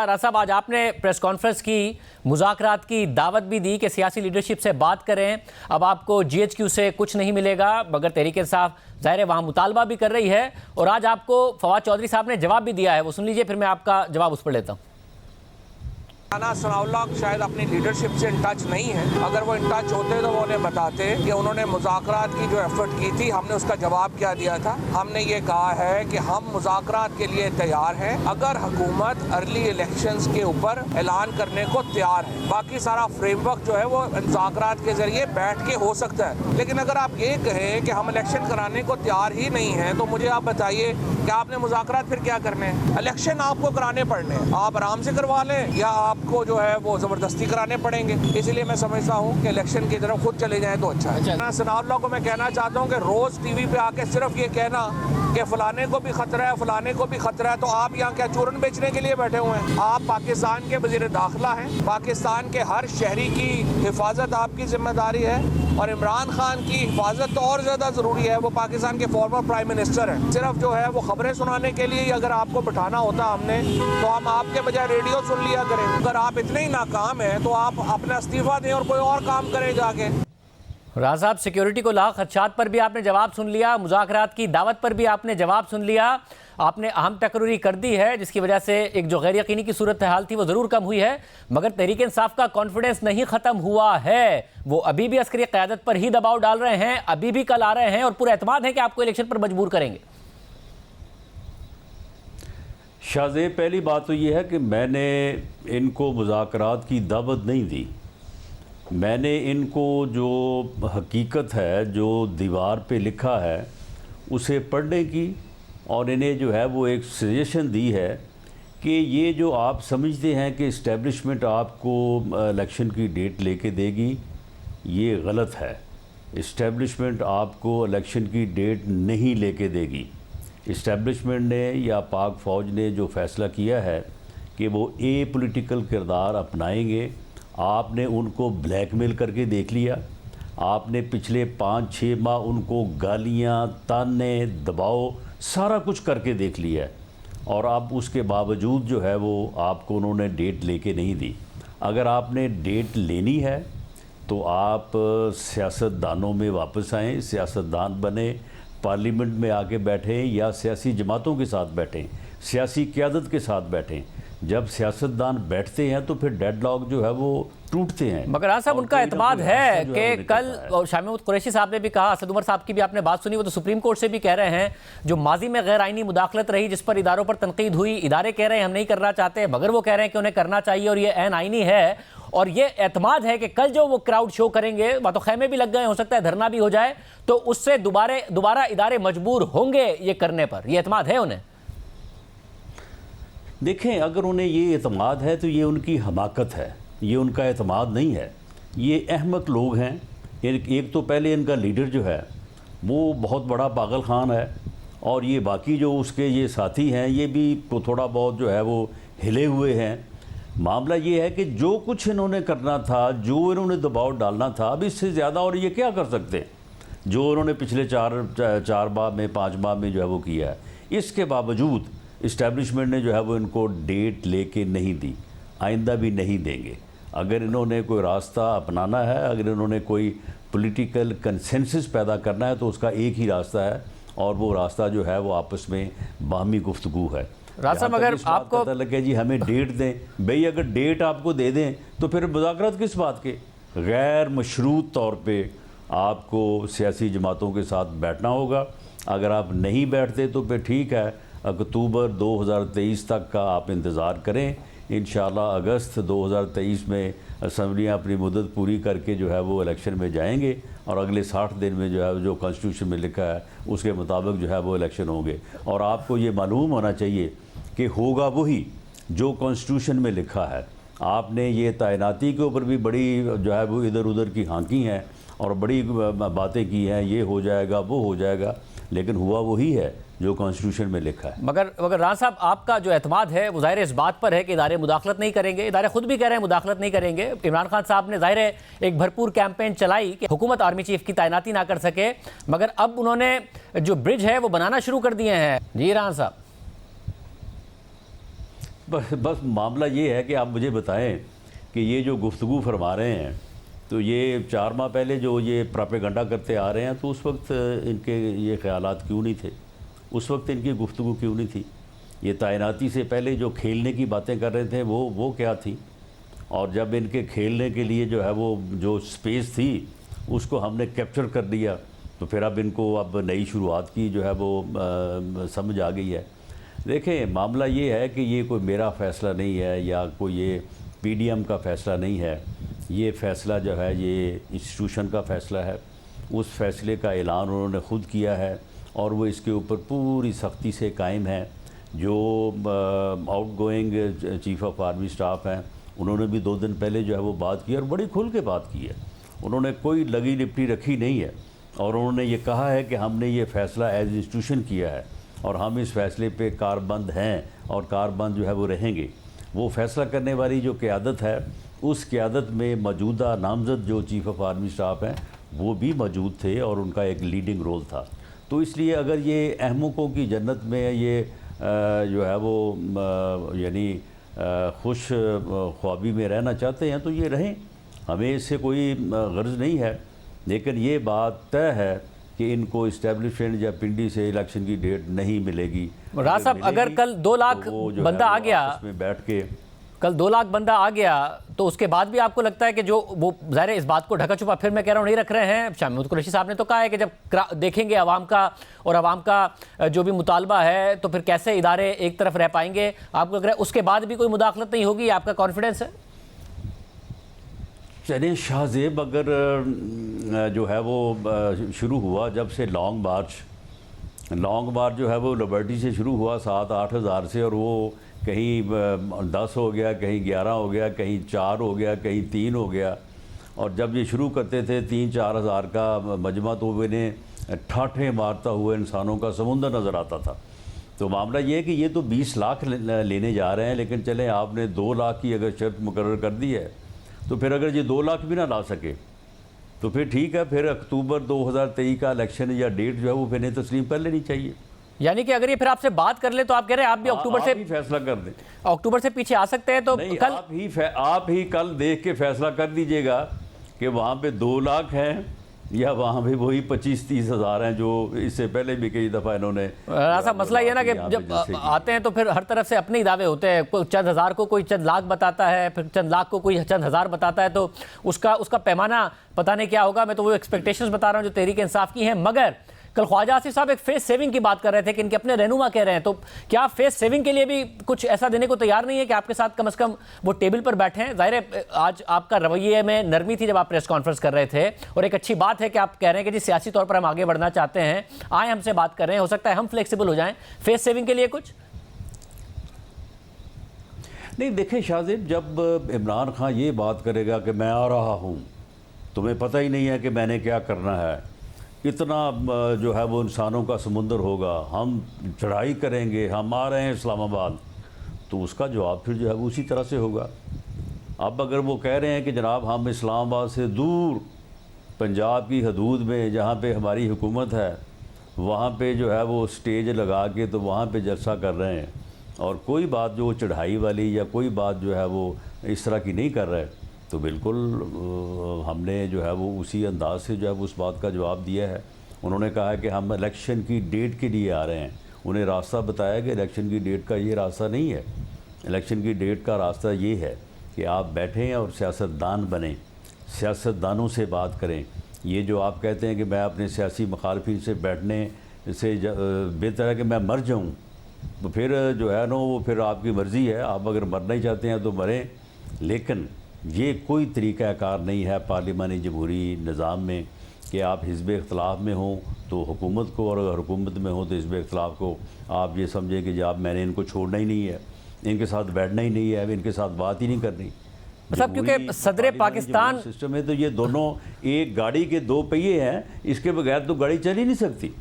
राजा साहब, आज आपने प्रेस कॉन्फ्रेंस की, मुज़ाकरात की दावत भी दी कि सियासी लीडरशिप से बात करें। अब आपको GHQ से कुछ नहीं मिलेगा, मगर तहरीक इंसाफ ज़ाहिर है वहाँ मुतालबा भी कर रही है, और आज आपको फवाद चौधरी साहब ने जवाब भी दिया है, वो सुन लीजिए, फिर मैं आपका जवाब उस पर लेता हूँ। सनाउल्लाह शायद अपनी लीडरशिप से इन टच नहीं है। अगर वो इन टच होते तो वो उन्हें बताते कि उन्होंने मुज़ाकरात की जो एफर्ट की थी, हमने उसका जवाब क्या दिया था। हमने ये कहा है कि हम मुज़ाकरात के लिए तैयार हैं अगर हुकूमत अर्ली इलेक्शंस के ऊपर ऐलान करने को तैयार है। बाकी सारा फ्रेमवर्क जो है वो मुज़ाकरात के जरिए बैठ के हो सकता है। लेकिन अगर आप ये कहें कि हम इलेक्शन कराने को तैयार ही नहीं हैं, तो मुझे आप बताइए कि आपने मुज़ाकरात फिर क्या करने हैं। इलेक्शन आपको कराने पड़ने हैं, आप आराम से करवा लें या आपको जो है वो जबरदस्ती कराने पड़ेंगे। इसलिए मैं समझता हूँ कि इलेक्शन की तरफ खुद चले जाएं तो अच्छा है। सनाउल्लाह को मैं कहना चाहता हूँ कि रोज टीवी पे आके सिर्फ ये कहना कि फलाने को भी खतरा है, फलाने को भी खतरा है, तो आप यहाँ क्या चूरन बेचने के लिए बैठे हुए हैं? आप पाकिस्तान के वजीर दाखिला हैं, पाकिस्तान के हर शहरी की हिफाजत आपकी जिम्मेदारी है, और इमरान खान की हिफाजत तो और ज़्यादा ज़रूरी है। वो पाकिस्तान के फॉर्मर प्राइम मिनिस्टर हैं। सिर्फ जो है वो खबरें सुनाने के लिए अगर आपको बिठाना होता हमने, तो हम आपके बजाय रेडियो सुन लिया करें। अगर आप इतने ही नाकाम हैं तो आप अपना इस्तीफा दें और कोई और काम करें जाके। राजा साहब, सिक्योरिटी को लाख खदशात पर भी आपने जवाब सुन लिया, मुज़ाकरात की दावत पर भी आपने जवाब सुन लिया, आपने अहम तकरीरी कर दी है, जिसकी वजह से एक जो गैर यकीनी की सूरत हाल थी वो ज़रूर कम हुई है, मगर तहरीक इंसाफ का कॉन्फिडेंस नहीं ख़त्म हुआ है। वो अभी भी अस्करी क़यादत पर ही दबाव डाल रहे हैं, अभी भी कल आ रहे हैं, और पूरा एतमाद है कि आपको इलेक्शन पर मजबूर करेंगे। शाहज़ेब, पहली बात तो ये है कि मैंने इनको मुज़ाकरात की दावत नहीं दी। मैंने इनको जो हकीकत है, जो दीवार पे लिखा है, उसे पढ़ने की, और इन्हें जो है वो एक सजेशन दी है कि ये जो आप समझते हैं कि इस्टेब्लिशमेंट आपको इलेक्शन की डेट लेके देगी, ये गलत है। इस्टेब्लिशमेंट आपको इलेक्शन की डेट नहीं लेके देगी। इस्टेब्लिशमेंट ने या पाक फ़ौज ने जो फ़ैसला किया है कि वो पॉलिटिकल किरदार अपनाएंगे, आपने उनको ब्लैकमेल करके देख लिया। आपने पिछले 5-6 माह उनको गालियाँ, ताने, दबाव, सारा कुछ करके देख लिया है, और अब उसके बावजूद जो है वो आपको उन्होंने डेट लेके नहीं दी। अगर आपने डेट लेनी है तो आप सियासतदानों में वापस आएँ, सियासतदान बने, पार्लियामेंट में आके बैठें या सियासी जमातों के साथ बैठें, सियासी क़यादत के साथ बैठें। जब सियासतदान बैठते हैं तो फिर डेडलॉक जो है वो टूटते हैं। मगर राजा साहब, उनका एतमाद है कि कल शामिम कुरैशी साहब ने भी कहा, असद उमर साहब की भी आपने बात सुनी, वो तो सुप्रीम कोर्ट से भी कह रहे हैं, जो माजी में गैर आइनी मुदाखलत रही जिस पर इदारों पर तनकीद हुई, इदारे कह रहे हैं हम नहीं करना चाहते, मगर वो कह रहे हैं कि उन्हें करना चाहिए और ये ऐन आइनी है। और ये एतमाद है कि कल जो वो क्राउड शो करेंगे, वहाँ तो खैमे भी लग गए, हो सकता है धरना भी हो जाए, तो उससे दोबारा इदारे मजबूर होंगे ये करने पर। ये एतमाद है उन्हें? देखें, अगर उन्हें ये एतमाद है तो ये उनकी हमाकत है, ये उनका एतमाद नहीं है। ये अहमक लोग हैं। एक तो पहले इनका लीडर जो है वो बहुत बड़ा पागल खान है, और ये बाकी जो उसके ये साथी हैं ये भी थोड़ा बहुत जो है वो हिले हुए हैं। मामला ये है कि जो कुछ इन्होंने करना था, जो इन्होंने दबाव डालना था, अब इससे ज़्यादा और ये क्या कर सकते हैं, जो उन्होंने पिछले 4 माह में 5 माह में जो है वो किया है। इसके बावजूद इस्टेब्लिशमेंट ने जो है वो इनको डेट लेके नहीं दी, आइंदा भी नहीं देंगे। अगर इन्होंने कोई रास्ता अपनाना है, अगर इन्होंने कोई पॉलिटिकल कंसेंसस पैदा करना है, तो उसका एक ही रास्ता है, और वो रास्ता जो है वो आपस में बाहमी गुफ्तगू है। राजा, मगर आपको पता लगे जी हमें डेट दें, भाई अगर डेट आपको दे दें तो फिर मुज़ाकरात किस बात के? गैर मशरूत तौर पे आपको सियासी जमातों के साथ बैठना होगा। अगर आप नहीं बैठते तो फिर ठीक है, अक्टूबर 2023 तक का आप इंतज़ार करें। इंशाअल्लाह अगस्त 2023 में असम्बलियाँ अपनी मुद्दत पूरी करके जो है वो इलेक्शन में जाएंगे, और अगले 60 दिन में जो है जो कॉन्स्टिट्यूशन में लिखा है उसके मुताबिक जो है वो इलेक्शन होंगे। और आपको ये मालूम होना चाहिए कि होगा वही जो कॉन्स्टिट्यूशन में लिखा है। आपने ये तैनाती के ऊपर भी बड़ी जो है वो इधर उधर की हाँकी हैं और बड़ी बातें की हैं, ये हो जाएगा वो हो जाएगा, लेकिन हुआ वही है जो कॉन्स्टिट्यूशन में लिखा है। मगर राजा साहब, आपका जो एतमाद है वो ज़ाहिर इस बात पर है कि इदारे मुदाखलत नहीं करेंगे, इदारे खुद भी कह रहे हैं मुदाखलत नहीं करेंगे। इमरान खान साहब ने ज़ाहिर है एक भरपूर कैंपेन चलाई कि हुकूमत आर्मी चीफ की तैनाती ना कर सके, मगर अब उन्होंने जो ब्रिज है वो बनाना शुरू कर दिए हैं। जी राजा साहब, बस मामला ये है कि आप मुझे बताएं कि ये जो गुफ्तगू फरमा रहे हैं, तो ये 4 माह पहले जो ये प्रोपेगेंडा करते आ रहे हैं, तो उस वक्त इनके ये ख्यालात क्यों नहीं थे? उस वक्त इनकी गुफ्तगू क्यों नहीं थी? ये तैनाती से पहले जो खेलने की बातें कर रहे थे वो क्या थी? और जब इनके खेलने के लिए जो है वो जो स्पेस थी उसको हमने कैप्चर कर लिया, तो फिर अब इनको अब नई शुरुआत की जो है वो समझ आ गई है। देखें, मामला ये है कि ये कोई मेरा फ़ैसला नहीं है या कोई ये पीडीएम का फ़ैसला नहीं है। ये फ़ैसला जो है ये इंस्टीट्यूशन का फ़ैसला है। उस फ़ैसले का ऐलान उन्होंने ख़ुद किया है और वो इसके ऊपर पूरी सख्ती से कायम है। जो outgoing chief of army staff हैं, उन्होंने भी 2 दिन पहले जो है वो बात की और बड़ी खुल के बात की है। उन्होंने कोई लगी लिपटी रखी नहीं है और उन्होंने ये कहा है कि हमने ये फ़ैसला एज इंस्टीट्यूशन किया है और हम इस फ़ैसले पे कारबंद हैं और कारबंद जो है वो रहेंगे। वो फ़ैसला करने वाली जो क़यादत है, उस क़यादत में मौजूदा नामज़द जो चीफ़ ऑफ आर्मी स्टाफ हैं वो भी मौजूद थे और उनका एक लीडिंग रोल था। तो इसलिए अगर ये अहमकों की जन्नत में ये जो है वो यानी खुश ख्वाबी में रहना चाहते हैं तो ये रहें, हमें इससे कोई गर्ज नहीं है। लेकिन ये बात तय है कि इनको इस्टेब्लिशमेंट या पिंडी से इलेक्शन की डेट नहीं मिलेगी। राज साहब, अगर कल 2 लाख बंदा आ गया, उसमें बैठ के कल 2 लाख बंदा आ गया, तो उसके बाद भी आपको लगता है कि जो वो ज़ाहिर है इस बात को ढका छुपा, फिर मैं कह रहा हूँ, नहीं रख रहे हैं? शाह महमूद कुरैशी साहब ने तो कहा है कि जब देखेंगे आवाम का और आवाम का जो भी मुतालबा है तो फिर कैसे इदारे एक तरफ रह पाएंगे। आपको लग रहा है उसके बाद भी कोई मुदाखलत नहीं होगी? आपका कॉन्फिडेंस है? चलिए शाहजेब, अगर जो है वो शुरू हुआ जब से लॉन्ग मार्च जो है वो लिबर्टी से शुरू हुआ 7-8 हज़ार से, और वो कहीं 10 हो गया, कहीं 11 हो गया, कहीं 4 हो गया, कहीं 3 हो गया। और जब ये शुरू करते थे 3-4 हज़ार का मजमा, तो इन्हें ठाठे मारता हुए इंसानों का समुंदर नज़र आता था। तो मामला ये है कि ये तो 20 लाख लेने जा रहे हैं, लेकिन चलें आपने 2 लाख की अगर शर्त मुकर्रर कर दी है, तो फिर अगर ये 2 लाख भी ना ला सके तो फिर ठीक है, फिर अक्टूबर 2023 का इलेक्शन या डेट जो है वो फिर नहीं तस्लीम कर लेनी चाहिए। यानी कि अगर ये फिर आपसे बात कर ले तो आप कह रहे हैं आप भी अक्टूबर से फैसला कर दें, अक्टूबर से पीछे आ सकते हैं? तो नहीं, कल आप ही कल देख के फैसला कर दीजिएगा कि वहाँ पे 2 लाख हैं या वहाँ भी वही 25-30 हज़ार हैं जो इससे पहले भी कई दफ़ा इन्होंने। ऐसा मसला ये ना कि जब आते हैं तो फिर हर तरफ से अपने ही दावे होते हैं, कोई चंद हज़ार को कोई चंद लाख बताता है, फिर चंद लाख को कोई चंद हज़ार बताता है, तो उसका पैमाना पता नहीं क्या होगा। मैं तो वो एक्सपेक्टेशंस बता रहा हूँ जो तहरीक इंसाफ की हैं। मगर कल ख्वाजा आसिफ साहब एक फेस सेविंग की बात कर रहे थे कि इनके अपने रहनुमा कह रहे हैं, तो क्या फेस सेविंग के लिए भी कुछ ऐसा देने को तैयार नहीं है कि आपके साथ कम से कम वो टेबल पर बैठे हैं? जाहिर है आज आपका रवैये में नरमी थी जब आप प्रेस कॉन्फ्रेंस कर रहे थे, और एक अच्छी बात है कि आप कह रहे हैं कि जी सियासी तौर पर हम आगे बढ़ना चाहते हैं, आए हमसे बात कर रहे हैं, हो सकता है हम फ्लेक्सिबल हो जाएं। फेस सेविंग के लिए कुछ नहीं। देखें शाहजेब, जब इमरान खान ये बात करेगा कि मैं आ रहा हूँ, तुम्हें पता ही नहीं है कि मैंने क्या करना है, इतना जो है वो इंसानों का समुंदर होगा, हम चढ़ाई करेंगे, हम आ रहे हैं इस्लामाबाद, तो उसका जवाब फिर जो है वो उसी तरह से होगा। अब अगर वो कह रहे हैं कि जनाब हम इस्लामाबाद से दूर पंजाब की हदूद में जहाँ पे हमारी हुकूमत है वहाँ पे जो है वो स्टेज लगा के तो वहाँ पे जलसा कर रहे हैं, और कोई बात जो चढ़ाई वाली या कोई बात जो है वो इस तरह की नहीं कर रहे, तो बिल्कुल हमने जो है वो उसी अंदाज से जो है वो उस बात का जवाब दिया है। उन्होंने कहा है कि हम इलेक्शन की डेट के लिए आ रहे हैं, उन्हें रास्ता बताया कि इलेक्शन की डेट का ये रास्ता नहीं है। इलेक्शन की डेट का रास्ता ये है कि आप बैठें और सियासतदान बनें, सियासतदानों से बात करें। ये जो आप कहते हैं कि मैं अपने सियासी मुखालफिन से बैठने से बेहतर है कि मैं मर जाऊँ, तो फिर जो है ना वो फिर आपकी मर्ज़ी है, आप अगर मरना ही चाहते हैं तो मरें, लेकिन ये कोई तरीक़ाकार नहीं है पार्लिमानी जमहूरी निज़ाम में कि आप हिज़्ब इख्तिलाफ में हों तो हुकूमत को, और अगर हुकूमत में हो तो हिज़्ब इख्तिलाफ को आप ये समझें कि जब मैंने इनको छोड़ना ही नहीं है, इनके साथ बैठना ही नहीं है, इनके साथ बात ही नहीं करनी। मतलब क्योंकि सदर पाकिस्तान सिस्टम में तो ये दोनों एक गाड़ी के 2 पहिए हैं, इसके बगैर तो गाड़ी चल ही नहीं सकती।